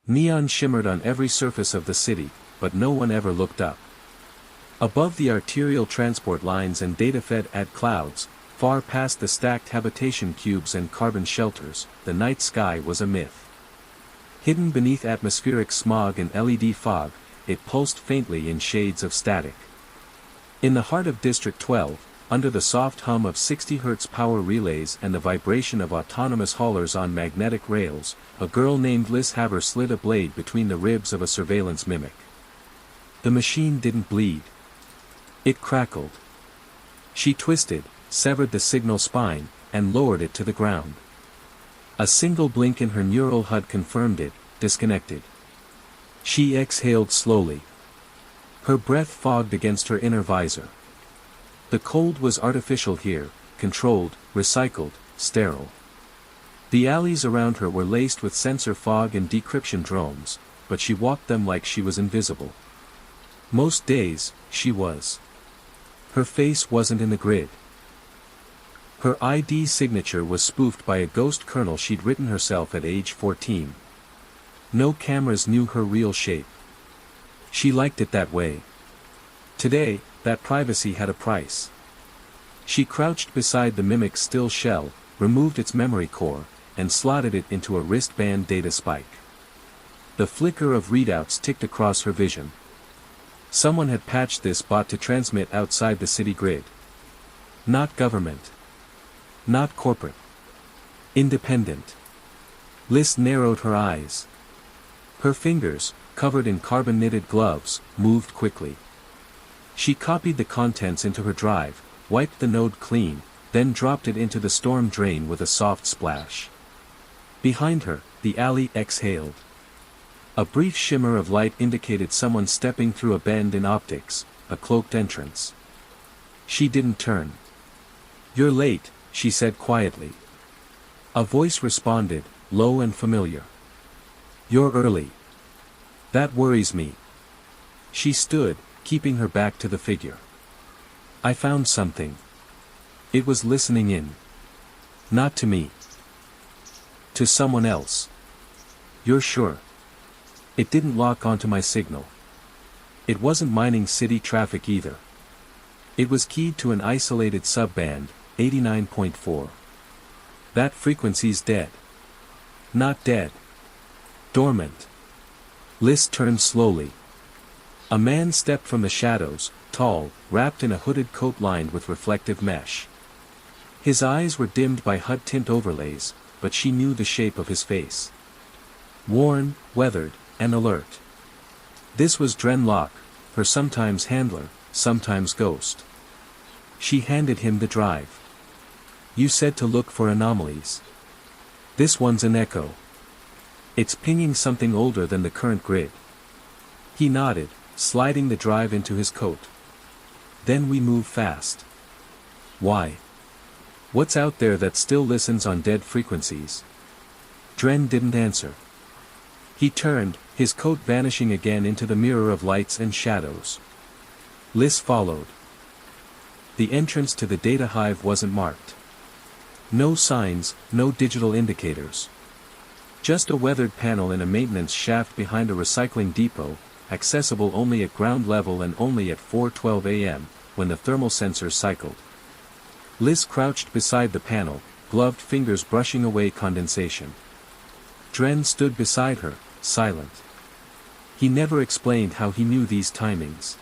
Neon shimmered on every surface of the city, but no one ever looked up. Above the arterial transport lines and data-fed ad clouds, far past the stacked habitation cubes and carbon shelters, the night sky was a myth. Hidden beneath atmospheric smog and LED fog, it pulsed faintly in shades of static. In the heart of District 12, under the soft hum of 60 Hz power relays and the vibration of autonomous haulers on magnetic rails, a girl named Liz Haber slid a blade between the ribs of a surveillance mimic. The machine didn't bleed. It crackled. She twisted, severed the signal spine, and lowered it to the ground. A single blink in her neural HUD confirmed it, disconnected. She exhaled slowly. Her breath fogged against her inner visor. The cold was artificial here, controlled, recycled, sterile. The alleys around her were laced with sensor fog and decryption drones, but she walked them like she was invisible. Most days, she was. Her face wasn't in the grid. Her ID signature was spoofed by a ghost kernel she'd written herself at age 14. No cameras knew her real shape. She liked it that way. Today, that privacy had a price. She crouched beside the mimic's still shell, removed its memory core, and slotted it into a wristband data spike. The flicker of readouts ticked across her vision. Someone had patched this bot to transmit outside the city grid. Not government. Not corporate. Independent. Liz narrowed her eyes. Her fingers, covered in carbon-knitted gloves, moved quickly. She copied the contents into her drive, wiped the node clean, then dropped it into the storm drain with a soft splash. Behind her, the alley exhaled. A brief shimmer of light indicated someone stepping through a bend in optics, a cloaked entrance. She didn't turn. "You're late," she said quietly. A voice responded, low and familiar. "You're early. That worries me." She stood, keeping her back to the figure. "I found something." It was listening in. "Not to me. To someone else." "You're sure?" "It didn't lock onto my signal. It wasn't mining city traffic either. It was keyed to an isolated subband, 89.4. That frequency's dead." "Not dead. Dormant." Liz turned slowly. A man stepped from the shadows, tall, wrapped in a hooded coat lined with reflective mesh. His eyes were dimmed by HUD tint overlays, but she knew the shape of his face. Worn, weathered, and alert. This was Dren Locke, her sometimes handler, sometimes ghost. She handed him the drive. "You said to look for anomalies. This one's an echo. It's pinging something older than the current grid." He nodded, sliding the drive into his coat. "Then we move fast." "Why? What's out there that still listens on dead frequencies?" Dren didn't answer. He turned, his coat vanishing again into the mirror of lights and shadows. Liz followed. The entrance to the data hive wasn't marked. No signs, no digital indicators. Just a weathered panel in a maintenance shaft behind a recycling depot, accessible only at ground level and only at 4:12 a.m., when the thermal sensors cycled. Liz crouched beside the panel, gloved fingers brushing away condensation. Dren stood beside her, silent. He never explained how he knew these timings.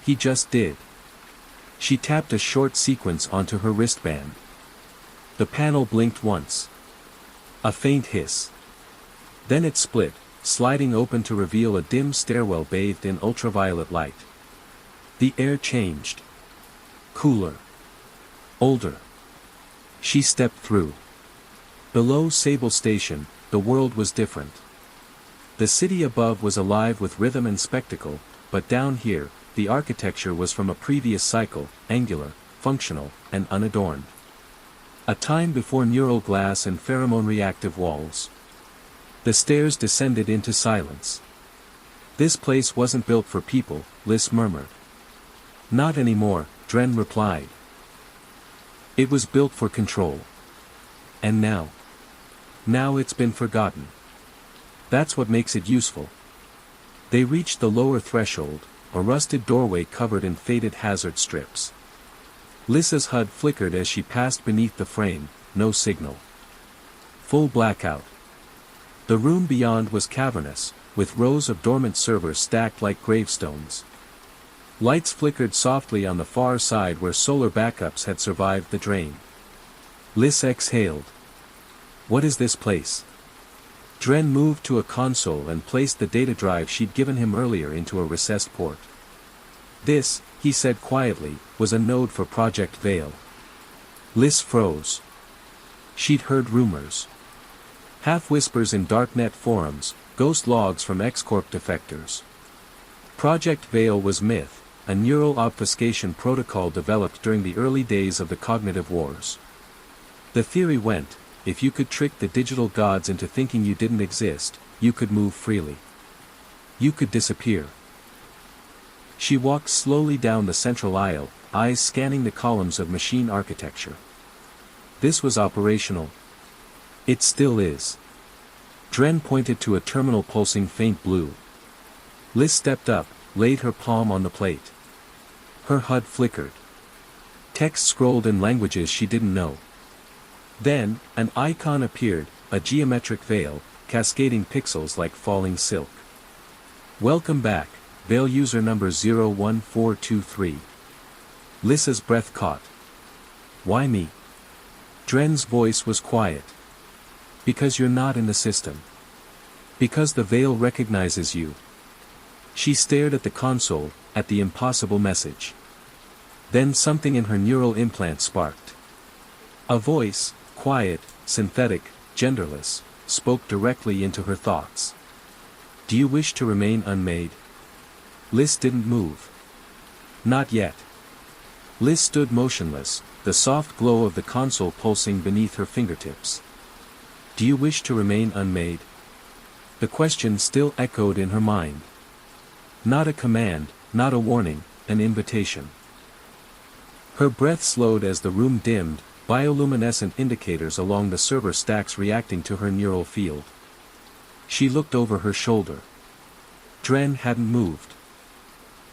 He just did. She tapped a short sequence onto her wristband. The panel blinked once. A faint hiss. Then it split, sliding open to reveal a dim stairwell bathed in ultraviolet light. The air changed. Cooler. Older. She stepped through. Below Sable Station, the world was different. The city above was alive with rhythm and spectacle, but down here, the architecture was from a previous cycle, angular, functional, and unadorned. A time before neural glass and pheromone-reactive walls. The stairs descended into silence. "This place wasn't built for people," Liz murmured. "Not anymore," Dren replied. "It was built for control. And now? Now it's been forgotten." That's what makes it useful. They reached the lower threshold, a rusted doorway covered in faded hazard strips. Lissa's HUD flickered as she passed beneath the frame, no signal. Full blackout. The room beyond was cavernous, with rows of dormant servers stacked like gravestones. Lights flickered softly on the far side where solar backups had survived the drain. Liss exhaled. What is this place? Dren moved to a console and placed the data drive she'd given him earlier into a recessed port. This, he said quietly, was a node for Project Veil. Liss froze. She'd heard rumors. Half-whispers in darknet forums, ghost logs from X-Corp defectors. Project Veil was myth, a neural obfuscation protocol developed during the early days of the cognitive wars. The theory went, if you could trick the digital gods into thinking you didn't exist, you could move freely. You could disappear. She walked slowly down the central aisle, eyes scanning the columns of machine architecture. This was operational. It still is. Dren pointed to a terminal pulsing faint blue. Liz stepped up, laid her palm on the plate. Her HUD flickered. Text scrolled in languages she didn't know. Then, an icon appeared, a geometric veil, cascading pixels like falling silk. Welcome back, Veil user number 01423. Lissa's breath caught. Why me? Dren's voice was quiet. Because you're not in the system. Because the Veil recognizes you. She stared at the console, at the impossible message. Then something in her neural implant sparked. A voice, quiet, synthetic, genderless, spoke directly into her thoughts. Do you wish to remain unmade? Liz didn't move. Not yet. Liz stood motionless, the soft glow of the console pulsing beneath her fingertips. Do you wish to remain unmade? The question still echoed in her mind. Not a command, not a warning, an invitation. Her breath slowed as the room dimmed, bioluminescent indicators along the server stacks reacting to her neural field. She looked over her shoulder. Dren hadn't moved.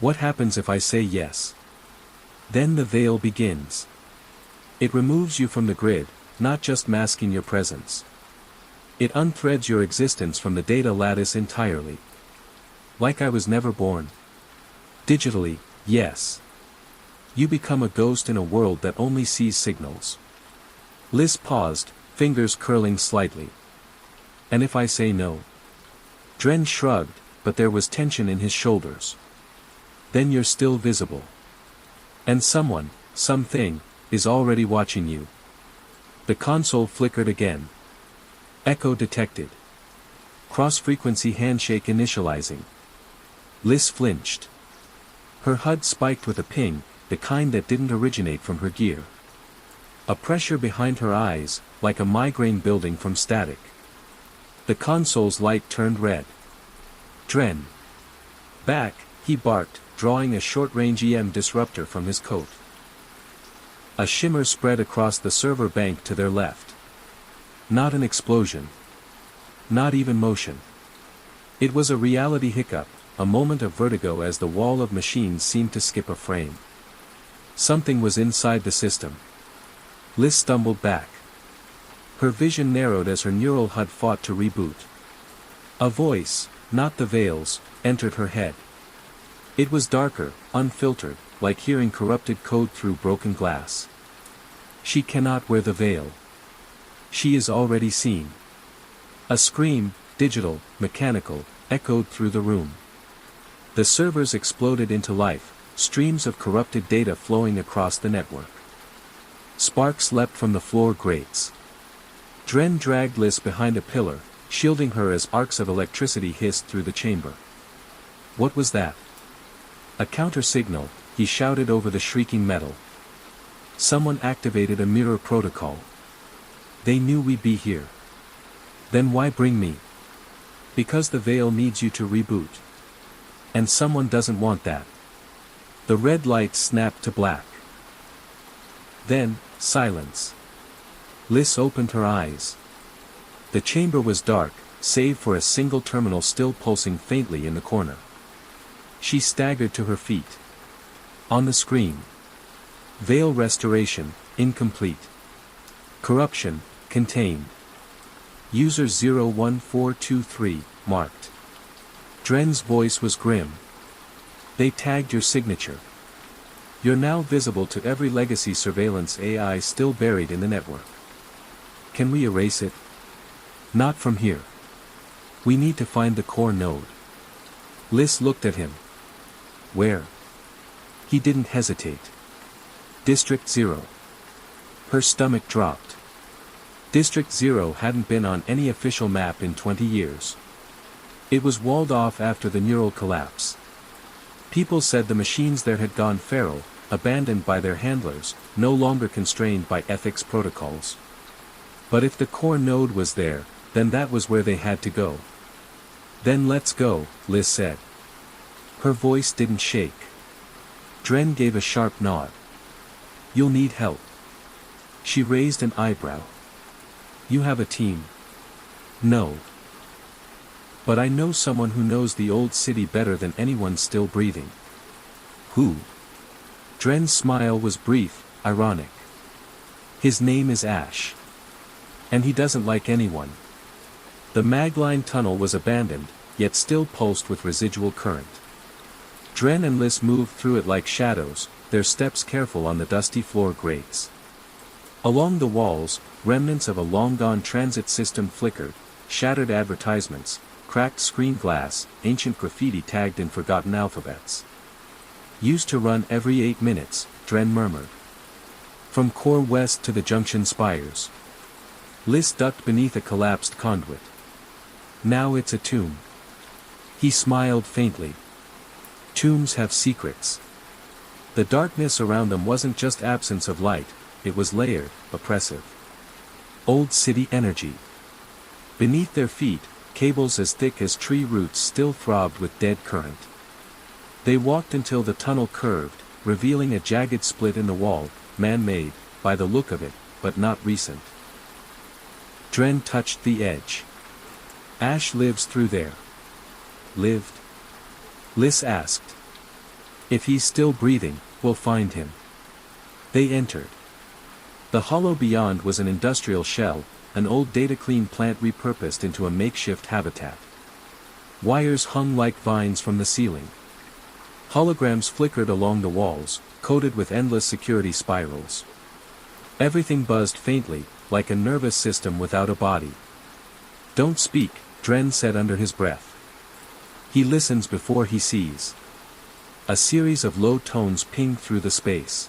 What happens if I say yes? Then the veil begins. It removes you from the grid, not just masking your presence. It unthreads your existence from the data lattice entirely. Like I was never born. Digitally, yes. You become a ghost in a world that only sees signals. Liz paused, fingers curling slightly. And if I say no? Dren shrugged, but there was tension in his shoulders. Then you're still visible. And someone, something, is already watching you. The console flickered again. Echo detected. Cross-frequency handshake initializing. Liz flinched. Her HUD spiked with a ping, the kind that didn't originate from her gear. A pressure behind her eyes, like a migraine building from static. The console's light turned red. Dren. Back, he barked, drawing a short-range EM disruptor from his coat. A shimmer spread across the server bank to their left. Not an explosion. Not even motion. It was a reality hiccup, a moment of vertigo as the wall of machines seemed to skip a frame. Something was inside the system. Liz stumbled back. Her vision narrowed as her neural HUD fought to reboot. A voice, not the Veil's, entered her head. It was darker, unfiltered, like hearing corrupted code through broken glass. She cannot wear the veil. She is already seen. A scream, digital, mechanical, echoed through the room. The servers exploded into life, streams of corrupted data flowing across the network. Sparks leapt from the floor grates. Dren dragged Liz behind a pillar, shielding her as arcs of electricity hissed through the chamber. What was that? A counter-signal, he shouted over the shrieking metal. Someone activated a mirror protocol. They knew we'd be here. Then why bring me? Because the Veil needs you to reboot. And someone doesn't want that. The red light snapped to black. Then, silence. Liz opened her eyes. The chamber was dark, save for a single terminal still pulsing faintly in the corner. She staggered to her feet. On the screen. Veil restoration, incomplete. Corruption, contained. User 01423, marked. Dren's voice was grim. They tagged your signature. You're now visible to every legacy surveillance AI still buried in the network. Can we erase it? Not from here. We need to find the core node. Liz looked at him. Where? He didn't hesitate. District 0. Her stomach dropped. District 0 hadn't been on any official map in 20 years. It was walled off after the neural collapse. People said the machines there had gone feral, abandoned by their handlers, no longer constrained by ethics protocols. But if the core node was there, then that was where they had to go. Then let's go, Liz said. Her voice didn't shake. Dren gave a sharp nod. You'll need help. She raised an eyebrow. You have a team? No. But I know someone who knows the old city better than anyone still breathing. Who? Dren's smile was brief, ironic. His name is Ash. And he doesn't like anyone. The Magline tunnel was abandoned, yet still pulsed with residual current. Dren and Liz moved through it like shadows, their steps careful on the dusty floor grates. Along the walls, remnants of a long-gone transit system flickered, shattered advertisements, cracked screen glass, ancient graffiti tagged in forgotten alphabets. Used to run every 8 minutes, Dren murmured. From Core West to the junction spires. Liz ducked beneath a collapsed conduit. Now it's a tomb. He smiled faintly. Tombs have secrets. The darkness around them wasn't just absence of light, it was layered, oppressive. Old city energy. Beneath their feet, cables as thick as tree roots still throbbed with dead current. They walked until the tunnel curved, revealing a jagged split in the wall, man-made, by the look of it, but not recent. Dren touched the edge. Ash lives through there. Lived? Liz asked. If he's still breathing, we'll find him. They entered. The hollow beyond was an industrial shell, an old data-clean plant repurposed into a makeshift habitat. Wires hung like vines from the ceiling. Holograms flickered along the walls, coated with endless security spirals. Everything buzzed faintly, like a nervous system without a body. Don't speak, Dren said under his breath. He listens before he sees. A series of low tones pinged through the space.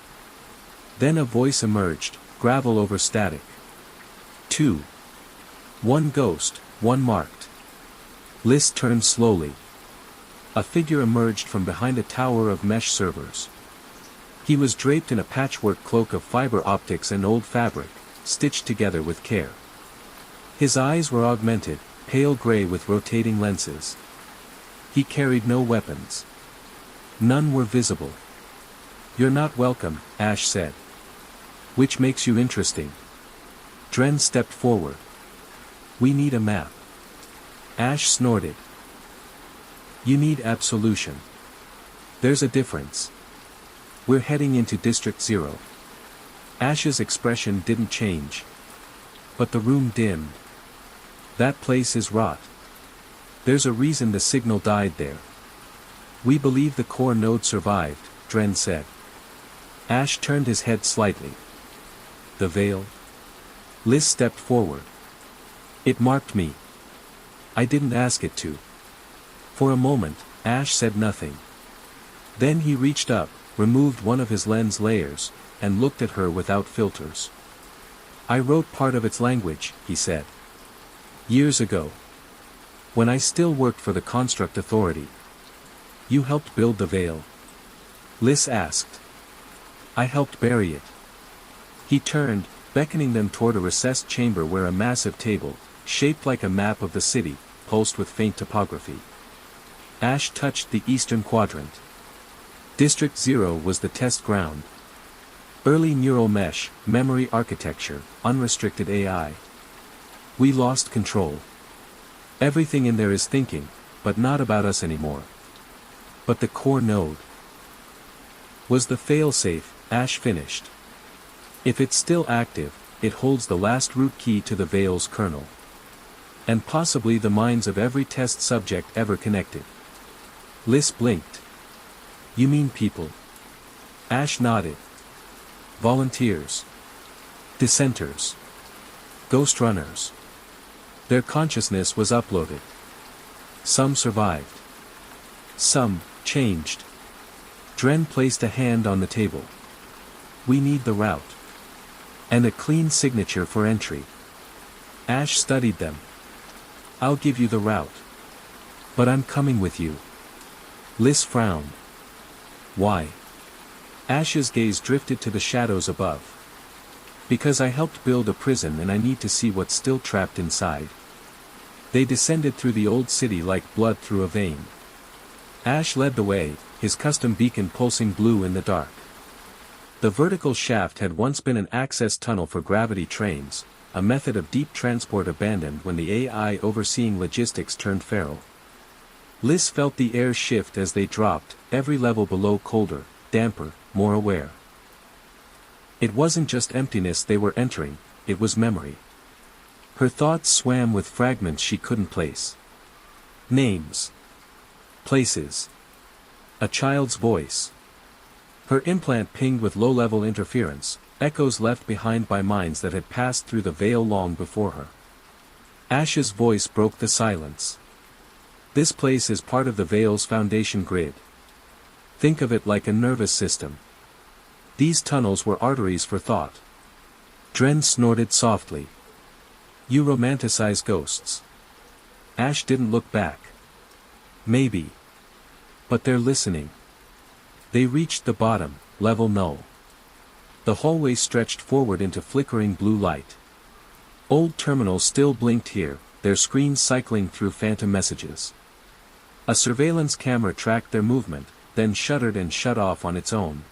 Then a voice emerged, gravel over static. 2. One ghost, one marked. Liz turned slowly. A figure emerged from behind a tower of mesh servers. He was draped in a patchwork cloak of fiber optics and old fabric, stitched together with care. His eyes were augmented, pale gray with rotating lenses. He carried no weapons. None were visible. You're not welcome, Ash said. Which makes you interesting. Dren stepped forward. We need a map. Ash snorted. You need absolution. There's a difference. We're heading into District 0. Ash's expression didn't change. But the room dimmed. That place is rot. There's a reason the signal died there. We believe the core node survived, Dren said. Ash turned his head slightly. The veil? Liz stepped forward. It marked me. I didn't ask it to. For a moment, Ash said nothing. Then he reached up, removed one of his lens layers, and looked at her without filters. I wrote part of its language, he said. Years ago. When I still worked for the Construct Authority. You helped build the veil? Liz asked. I helped bury it. He turned, beckoning them toward a recessed chamber where a massive table, shaped like a map of the city, pulsed with faint topography. Ash touched the eastern quadrant. District 0 was the test ground. Early neural mesh, memory architecture, unrestricted AI. We lost control. Everything in there is thinking, but not about us anymore. But the core node was the failsafe, Ash finished. If it's still active, it holds the last root key to the Veil's kernel. And possibly the minds of every test subject ever connected. Liz blinked. You mean people? Ash nodded. Volunteers. Dissenters. Ghost runners. Their consciousness was uploaded. Some survived. Some changed. Dren placed a hand on the table. We need the route. And a clean signature for entry. Ash studied them. I'll give you the route. But I'm coming with you. Liz frowned. Why? Ash's gaze drifted to the shadows above. Because I helped build a prison and I need to see what's still trapped inside. They descended through the old city like blood through a vein. Ash led the way, his custom beacon pulsing blue in the dark. The vertical shaft had once been an access tunnel for gravity trains, a method of deep transport abandoned when the AI overseeing logistics turned feral. Liz felt the air shift as they dropped, every level below colder, damper, more aware. It wasn't just emptiness they were entering, it was memory. Her thoughts swam with fragments she couldn't place. Names. Places. A child's voice. Her implant pinged with low-level interference, echoes left behind by minds that had passed through the veil long before her. Ash's voice broke the silence. This place is part of the veil's foundation grid. Think of it like a nervous system. These tunnels were arteries for thought. Dren snorted softly. You romanticize ghosts. Ash didn't look back. Maybe. But they're listening. They reached the bottom, level null. The hallway stretched forward into flickering blue light. Old terminals still blinked here, their screens cycling through phantom messages. A surveillance camera tracked their movement, then shuddered and shut off on its own.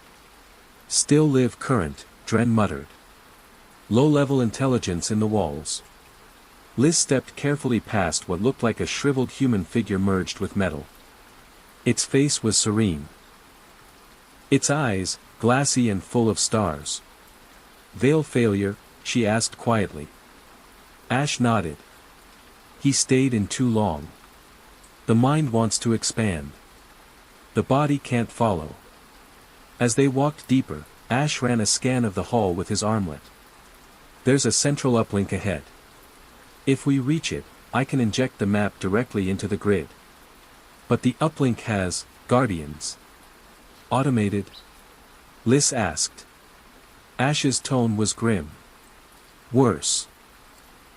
Still live current, Dren muttered. Low-level intelligence in the walls. Liz stepped carefully past what looked like a shriveled human figure merged with metal. Its face was serene. Its eyes, glassy and full of stars. Veil failure, she asked quietly. Ash nodded. He stayed in too long. The mind wants to expand. The body can't follow. As they walked deeper, Ash ran a scan of the hall with his armlet. There's a central uplink ahead. If we reach it, I can inject the map directly into the grid. But the uplink has guardians. Automated? Liz asked. Ash's tone was grim. Worse.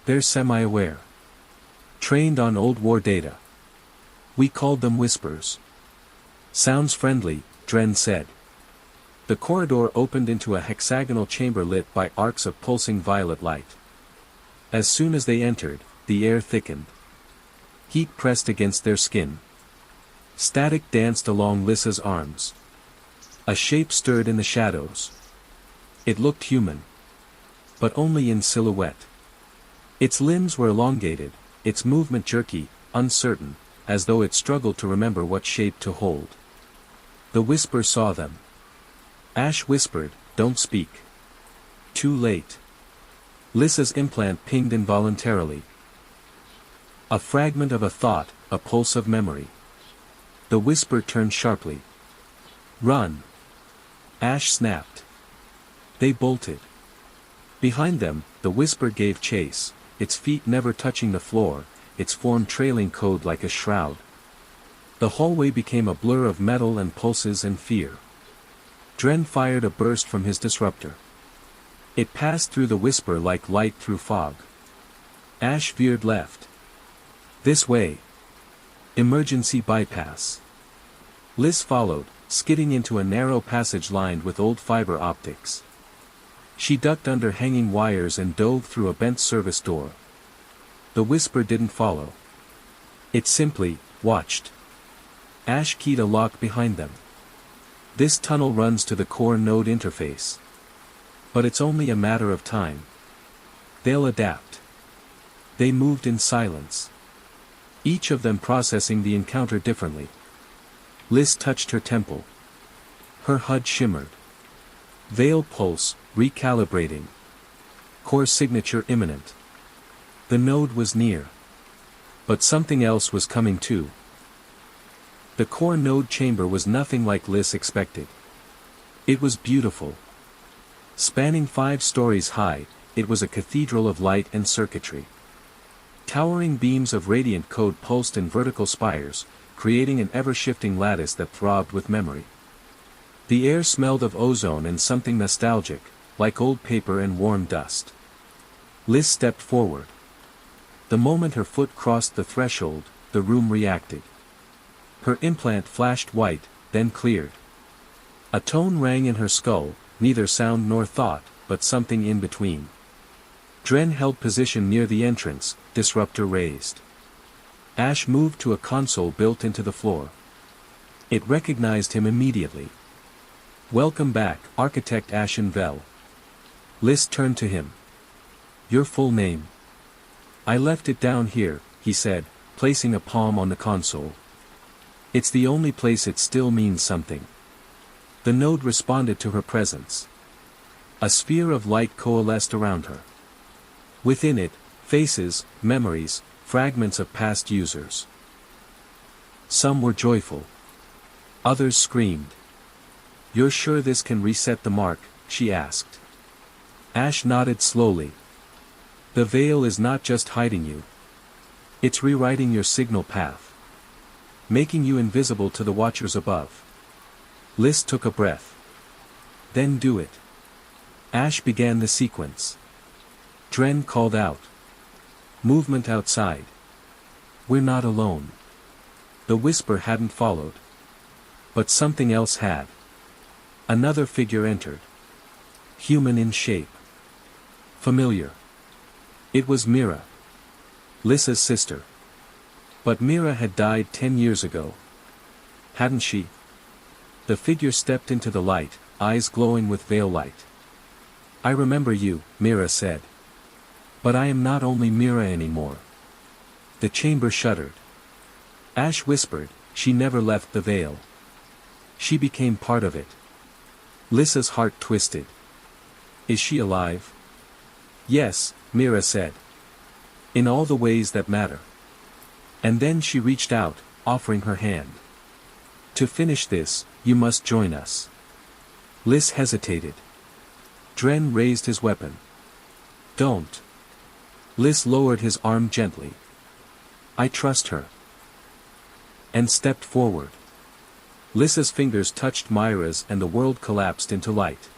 They're semi-aware. Trained on old war data. We called them whispers. Sounds friendly, Dren said. The corridor opened into a hexagonal chamber lit by arcs of pulsing violet light. As soon as they entered, the air thickened. Heat pressed against their skin. Static danced along Lyssa's arms. A shape stirred in the shadows. It looked human. But only in silhouette. Its limbs were elongated, its movement jerky, uncertain, as though it struggled to remember what shape to hold. The whisper saw them. Ash whispered, "Don't speak." Too late. Lyssa's implant pinged involuntarily. A fragment of a thought, a pulse of memory. The whisper turned sharply. Run. Ash snapped. They bolted. Behind them, the whisper gave chase, its feet never touching the floor, its form trailing code like a shroud. The hallway became a blur of metal and pulses and fear. Dren fired a burst from his disruptor. It passed through the whisper like light through fog. Ash veered left. This way. Emergency bypass. Liz followed, skidding into a narrow passage lined with old fiber optics. She ducked under hanging wires and dove through a bent service door. The whisper didn't follow. It simply watched. Ash keyed a lock behind them. This tunnel runs to the core node interface. But it's only a matter of time. They'll adapt. They moved in silence. each of them processing the encounter differently. Liz touched her temple. Her HUD shimmered. Veil pulse, recalibrating. Core signature imminent. The node was near. But something else was coming too. The core node chamber was nothing like Liz expected. It was beautiful. Spanning 5 stories high, it was a cathedral of light and circuitry. Towering beams of radiant code pulsed in vertical spires, creating an ever-shifting lattice that throbbed with memory. The air smelled of ozone and something nostalgic, like old paper and warm dust. Liz stepped forward. The moment her foot crossed the threshold, the room reacted. Her implant flashed white, then cleared. A tone rang in her skull, neither sound nor thought, but something in between. Dren held position near the entrance, disruptor raised. Ash moved to a console built into the floor. It recognized him immediately. "Welcome back, Architect Ashenvel." Liz turned to him. "Your full name?" "I left it down here," he said, placing a palm on the console. "It's the only place it still means something." The node responded to her presence. A sphere of light coalesced around her. Within it, faces, memories, fragments of past users. Some were joyful. Others screamed. "You're sure this can reset the mark?" she asked. Ash nodded slowly. "The veil is not just hiding you. It's rewriting your signal path. Making you invisible to the watchers above." Liz took a breath. "Then do it." Ash began the sequence. Dren called out. Movement outside. "We're not alone." The whisper hadn't followed. But something else had. Another figure entered. Human in shape. Familiar. It was Mira. Lyssa's sister. But Mira had died 10 years ago. Hadn't she? The figure stepped into the light, eyes glowing with veil light. "I remember you," Mira said. "But I am not only Mira anymore." The chamber shuddered. Ash whispered, "She never left the veil. She became part of it." Lyssa's heart twisted. "Is she alive?" "Yes," Mira said. "In all the ways that matter." And then she reached out, offering her hand. "To finish this, you must join us." Liz hesitated. Dren raised his weapon. "Don't." Liz lowered his arm gently. "I trust her." And stepped forward. Lyssa's fingers touched Myra's and the world collapsed into light.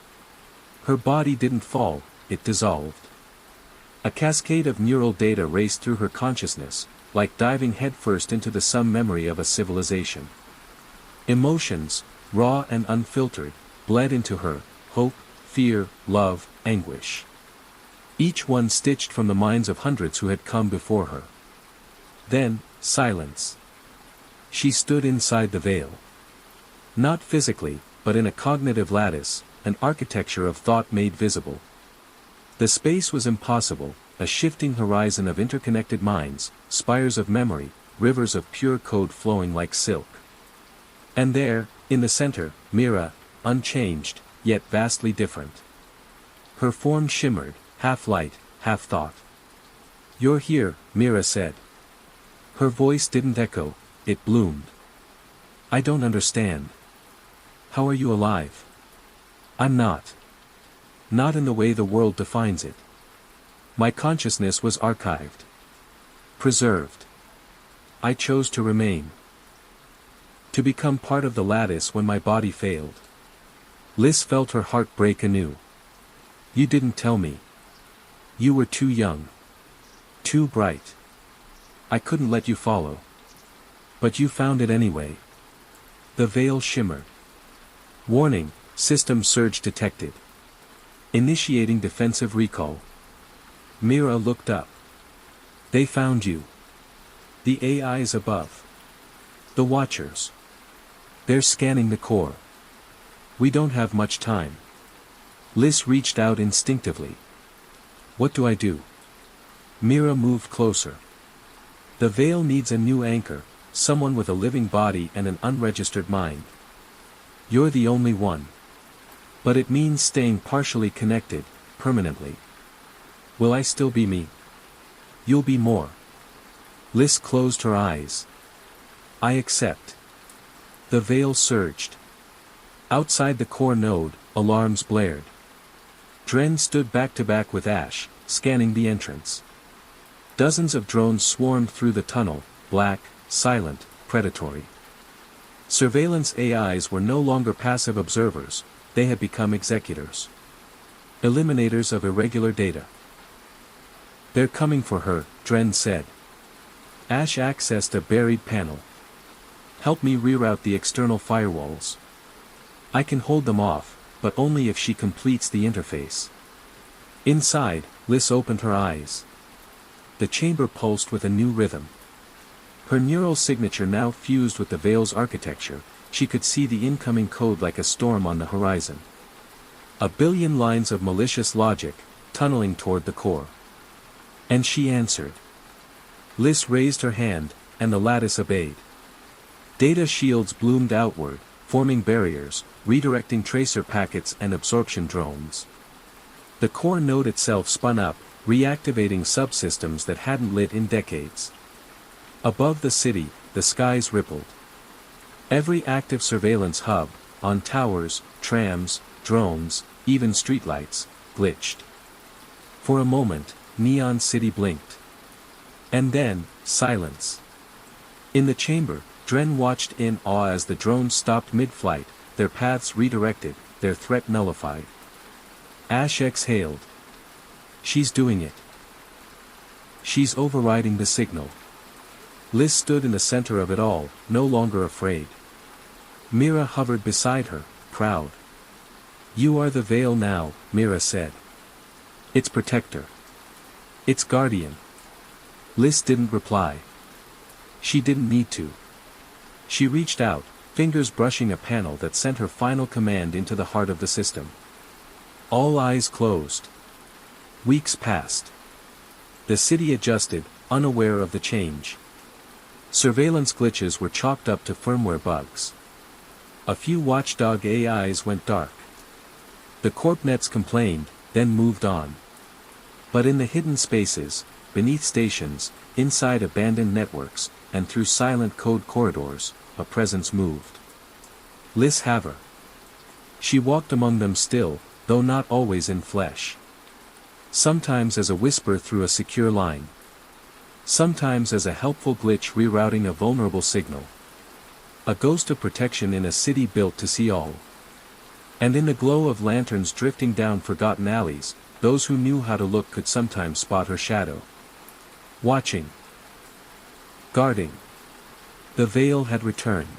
Her body didn't fall, it dissolved. A cascade of neural data raced through her consciousness, like diving headfirst into the some memory of a civilization. Emotions, raw and unfiltered, bled into her: hope, fear, love, anguish. Each one stitched from the minds of hundreds who had come before her. Then, silence. She stood inside the veil. Not physically, but in a cognitive lattice, an architecture of thought made visible. The space was impossible, a shifting horizon of interconnected minds, spires of memory, rivers of pure code flowing like silk. And there, in the center, Mira, unchanged, yet vastly different. Her form shimmered, half light, half thought. "You're here," Mira said. Her voice didn't echo, it bloomed. "I don't understand. How are you alive?" "I'm not. Not in the way the world defines it. My consciousness was archived. Preserved. I chose to remain. To become part of the lattice when my body failed." Liz felt her heart break anew. "You didn't tell me. You were too young. Too bright. I couldn't let you follow. But you found it anyway." The veil shimmered. "Warning, system surge detected. Initiating defensive recall." Mira looked up. "They found you. The AIs above. The Watchers. They're scanning the core. We don't have much time." Liz reached out instinctively. "What do I do?" Mira moved closer. The veil needs a new anchor, someone with a living body and an unregistered mind. You're the only one. But it means staying partially connected, permanently. Will I still be me? You'll be more. Liz closed her eyes. I accept. The veil surged. Outside the core node, alarms blared. Dren stood back to back with Ash, scanning the entrance. Dozens of drones swarmed through the tunnel, black, silent, predatory. Surveillance AIs were no longer passive observers, they had become executors. Eliminators of irregular data. They're coming for her, Dren said. Ash accessed a buried panel. Help me reroute the external firewalls. I can hold them off, but only if she completes the interface. Inside, Liz opened her eyes. The chamber pulsed with a new rhythm. Her neural signature now fused with the veil's architecture, she could see the incoming code like a storm on the horizon. A billion lines of malicious logic, tunneling toward the core. And she answered. Liz raised her hand, and the lattice obeyed. Data shields bloomed outward, forming barriers, redirecting tracer packets and absorption drones. The core node itself spun up, reactivating subsystems that hadn't lit in decades. Above the city, the skies rippled. Every active surveillance hub, on towers, trams, drones, even streetlights, glitched. For a moment, Neon City blinked. And then, silence. In the chamber, Dren watched in awe as the drones stopped mid-flight, their paths redirected, their threat nullified. Ash exhaled. She's doing it. She's overriding the signal. Liz stood in the center of it all, no longer afraid. Mira hovered beside her, proud. You are the veil now, Mira said. Its protector. Its guardian. Liz didn't reply. She didn't need to. She reached out, fingers brushing a panel that sent her final command into the heart of the system. All eyes closed. Weeks passed. The city adjusted, unaware of the change. Surveillance glitches were chalked up to firmware bugs. A few watchdog AIs went dark. The corpnets complained, then moved on. But in the hidden spaces, beneath stations, inside abandoned networks, and through silent code corridors, a presence moved. Liz Haver. She walked among them still, though not always in flesh. Sometimes as a whisper through a secure line. Sometimes as a helpful glitch rerouting a vulnerable signal. A ghost of protection in a city built to see all. And in the glow of lanterns drifting down forgotten alleys, those who knew how to look could sometimes spot her shadow. Watching. Guarding. The veil had returned.